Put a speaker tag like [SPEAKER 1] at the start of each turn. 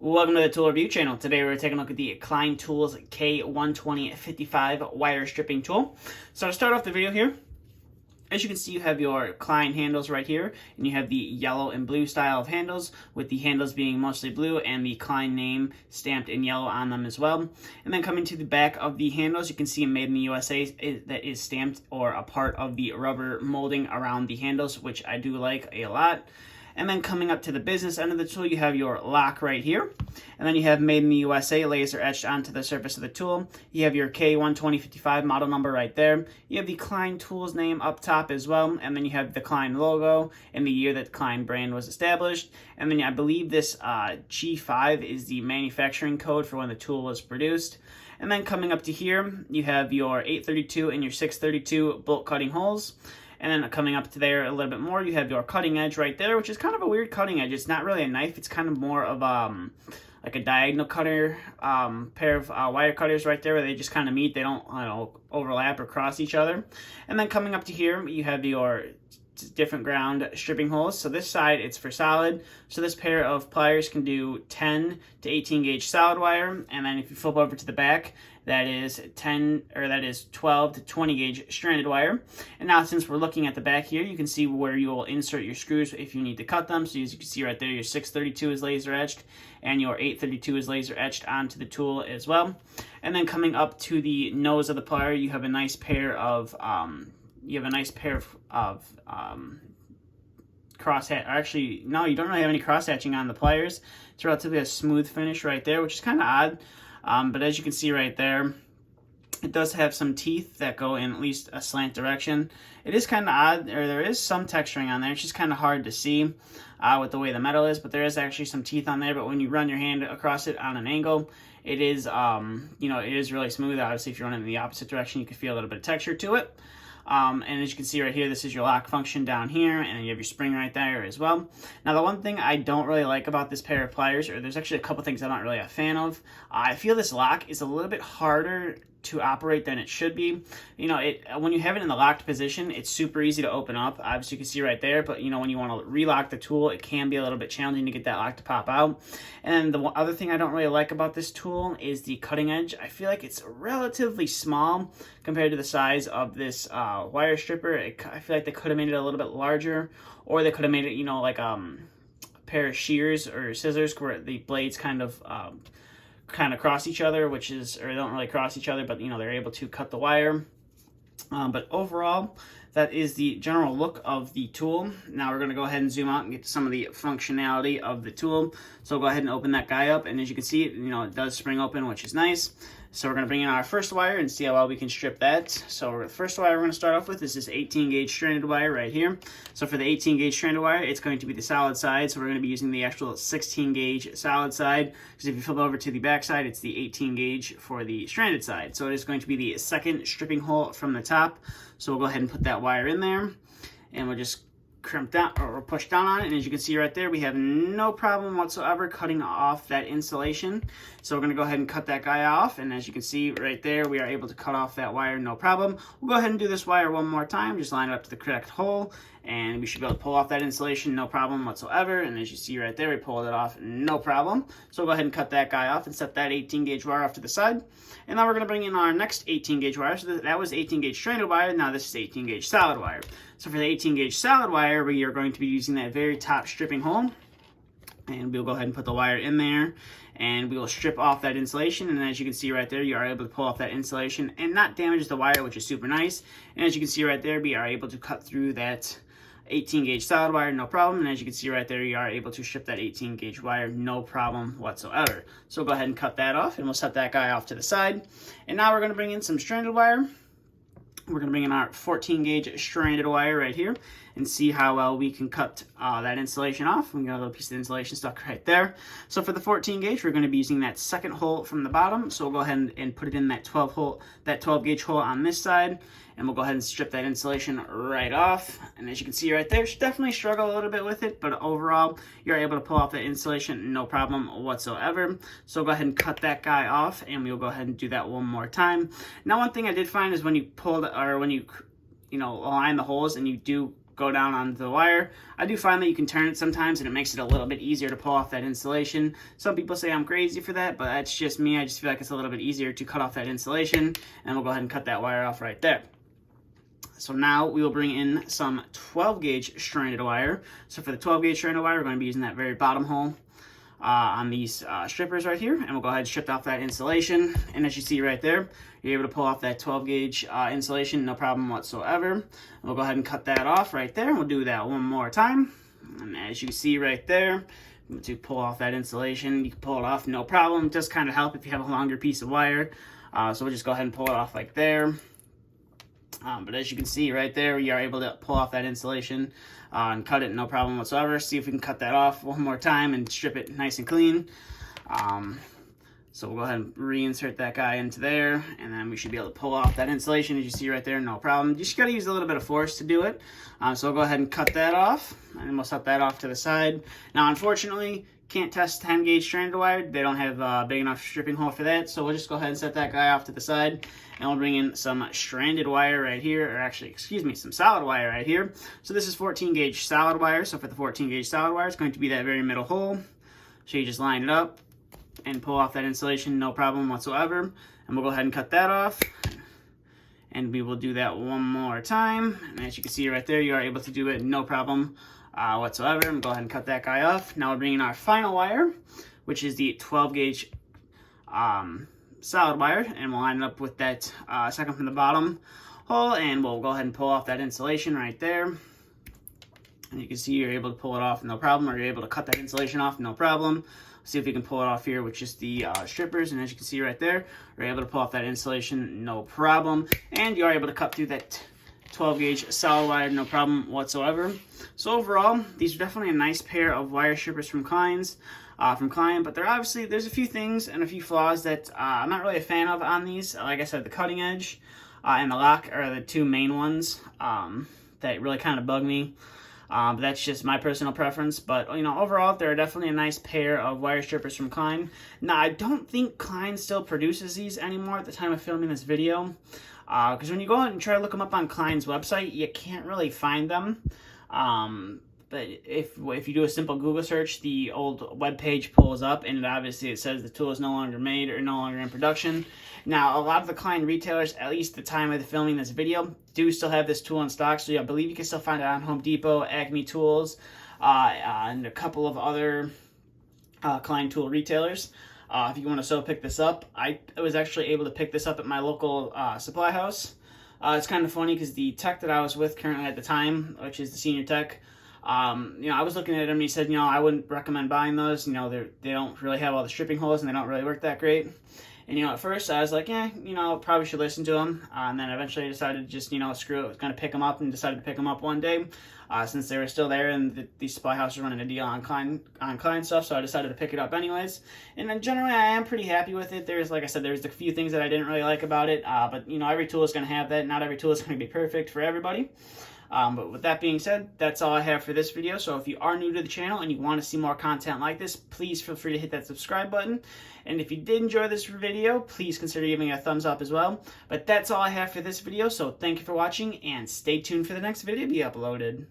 [SPEAKER 1] Welcome to the Tool Review channel. Today we're taking a look at the Klein Tools K12055 wire stripping tool. So to start off the video here, as you can see, you have your Klein handles right here, and you have the yellow and blue style of handles, with the handles being mostly blue and the Klein name stamped in yellow on them as well. And then coming to the back of the handles, you can see Made in the USA that is stamped or a part of the rubber molding around the handles, which I do like a lot. And then coming up to the business end of the tool, you have your lock right here. And then you have Made in the USA laser etched onto the surface of the tool. You have your K12055 model number right there. You have the Klein Tools name up top as well. And then you have the Klein logo and the year that the Klein brand was established. And then I believe this G5 is the manufacturing code for when the tool was produced. And then coming up to here, you have your 832 and your 632 bolt cutting holes. And then coming up to there a little bit more, you have your cutting edge right there, which is kind of a weird cutting edge. It's not really a knife. It's kind of more of like a diagonal cutter, pair of wire cutters right there where they just kind of meet. They don't overlap or cross each other. And then coming up to here, you have your different ground stripping holes. So this side, it's for solid. So this pair of pliers can do 10 to 18 gauge solid wire. And then if you flip over to the back, that is 12 to 20 gauge stranded wire. And now since we're looking at the back here, you can see where you will insert your screws if you need to cut them. So as you can see right there, your 632 is laser etched and your 832 is laser etched onto the tool as well. And then coming up to the nose of the plier, you have a nice pair of crosshatch. Actually, no, you don't really have any cross hatching on the pliers. It's relatively a smooth finish right there, which is kind of odd. But as you can see right there, it does have some teeth that go in at least a slant direction. It is kind of odd, or there is some texturing on there. It's just kind of hard to see with the way the metal is, but there is actually some teeth on there. But when you run your hand across it on an angle, it is, it is really smooth. Obviously, if you run it in the opposite direction, you can feel a little bit of texture to it. And as you can see right here, this is your lock function down here, and you have your spring right there as well. Now, the one thing I don't really like about this pair of pliers, or there's actually a couple things I'm not really a fan of, I feel this lock is a little bit harder to operate than it should be. When you have it in the locked position, it's super easy to open up. Obviously, you can see right there, but when you want to relock the tool, it can be a little bit challenging to get that lock to pop out. And the other thing I don't really like about this tool is the cutting edge. I feel like it's relatively small compared to the size of this wire stripper. I feel like they could have made it a little bit larger, or they could have made it, like a pair of shears or scissors where the blades kind of cross each other, or they don't really cross each other, but they're able to cut the wire. But overall, that is the general look of the tool. Now we're going to go ahead and zoom out and get to some of the functionality of the tool. So I'll go ahead and open that guy up, and as you can see, it does spring open, which is nice. So we're going to bring in our first wire and see how well we can strip that. So the first wire we're going to start off with is this 18 gauge stranded wire right here. So for the 18 gauge stranded wire, it's going to be the solid side. So we're going to be using the actual 16 gauge solid side, because if you flip over to the back side, it's the 18 gauge for the stranded side. So it is going to be the second stripping hole from the top. So we'll go ahead and put that wire in there, and we'll just crimp down or push down on it, and as you can see right there, we have no problem whatsoever cutting off that insulation. So we're going to go ahead and cut that guy off, and as you can see right there, we are able to cut off that wire, no problem. We'll go ahead and do this wire one more time, just line it up to the correct hole, and we should be able to pull off that insulation, no problem whatsoever. And as you see right there, we pulled it off, no problem. So we'll go ahead and cut that guy off and set that 18 gauge wire off to the side. And now we're going to bring in our next 18 gauge wire. So that was 18 gauge stranded wire. Now this is 18 gauge solid wire. So for the 18 gauge solid wire, we are going to be using that very top stripping hole. And we'll go ahead and put the wire in there, and we will strip off that insulation. And as you can see right there, you are able to pull off that insulation and not damage the wire, which is super nice. And as you can see right there, we are able to cut through that 18 gauge solid wire, no problem. And as you can see right there, you are able to strip that 18 gauge wire, no problem whatsoever. So we'll go ahead and cut that off, and we'll set that guy off to the side. And now we're going to bring in some stranded wire. We're going to bring in our 14 gauge stranded wire right here and see how well we can cut that insulation off. We got a little piece of insulation stuck right there. So for the 14 gauge, we're going to be using that second hole from the bottom. So we'll go ahead and put it in that 12 gauge hole on this side, and we'll go ahead and strip that insulation right off. And as you can see right there, you should definitely struggle a little bit with it, but overall, you're able to pull off that insulation, no problem whatsoever. So go ahead and cut that guy off, and we'll go ahead and do that one more time. Now, one thing I did find is when you pull, or when you align the holes and you do go down onto the wire. I do find that you can turn it sometimes and it makes it a little bit easier to pull off that insulation. Some people say I'm crazy for that, but that's just me. I just feel like it's a little bit easier to cut off that insulation, and we'll go ahead and cut that wire off right there. So now we will bring in some 12 gauge stranded wire. So for the 12 gauge stranded wire, we're going to be using that very bottom hole on these strippers right here, and we'll go ahead and strip off that insulation. And as you see right there, you're able to pull off that 12 gauge insulation, no problem whatsoever. And we'll go ahead and cut that off right there. We'll do that one more time. And as you see right there, to pull off that insulation, you can pull it off, no problem. It does kind of help if you have a longer piece of wire. So we'll just go ahead and pull it off like there. But as you can see right there, we are able to pull off that insulation and cut it, no problem whatsoever. See if we can cut that off one more time and strip it nice and clean. So we'll go ahead and reinsert that guy into there, and then we should be able to pull off that insulation, as you see right there, no problem. You just got to use a little bit of force to do it. So we'll go ahead and cut that off, and we'll set that off to the side. Now, unfortunately, can't test 10 gauge stranded wire. They don't have a big enough stripping hole for that, so we'll just go ahead and set that guy off to the side, and we'll bring in some stranded wire right here, or actually, excuse me, some solid wire right here. So this is 14 gauge solid wire. So for the 14 gauge solid wire, it's going to be that very middle hole. So you just line it up and pull off that insulation, no problem whatsoever. And we'll go ahead and cut that off. And we will do that one more time. And as you can see right there, you are able to do it no problem whatsoever. And go ahead and cut that guy off. Now we're bringing our final wire, which is the 12 gauge solid wire, and we'll line it up with that second from the bottom hole, and we'll go ahead and pull off that insulation right there. And you can see you're able to pull it off no problem, or you're able to cut that insulation off no problem. See if we can pull it off here with just the strippers, and as you can see right there, we're able to pull off that insulation no problem, and you are able to cut through that 12 gauge solid wire no problem whatsoever. So overall, these are definitely a nice pair of wire strippers from Klein, but there's a few things and a few flaws that I'm not really a fan of on these. Like I said, the cutting edge and the lock are the two main ones that really kind of bug me. But that's just my personal preference. But, you know, overall, they're definitely a nice pair of wire strippers from Klein. Now, I don't think Klein still produces these anymore at the time of filming this video. Because when you go out and try to look them up on Klein's website, you can't really find them. But if you do a simple Google search, the old web page pulls up, and obviously it says the tool is no longer made or no longer in production. Now, a lot of the Klein retailers, at least at the time of the filming this video, do still have this tool in stock. So I believe you can still find it on Home Depot, Acme Tools, and a couple of other Klein tool retailers. If you want to so pick this up, I was actually able to pick this up at my local supply house. It's kind of funny because the tech that I was with currently at the time, which is the senior tech, I was looking at him and he said, I wouldn't recommend buying those. They don't really have all the stripping holes and they don't really work that great. And, at first I was like, probably should listen to him. And then eventually I decided to just, screw it. I was going to pick them up and decided to pick them up one day since they were still there and the supply house was running a deal on Klein stuff. So I decided to pick it up anyways. And then generally I am pretty happy with it. Like I said, there's a few things that I didn't really like about it. But, every tool is going to have that. Not every tool is going to be perfect for everybody. But with that being said, that's all I have for this video. So if you are new to the channel and you want to see more content like this, please feel free to hit that subscribe button. And if you did enjoy this video, please consider giving it a thumbs up as well. But that's all I have for this video. So thank you for watching and stay tuned for the next video to be uploaded.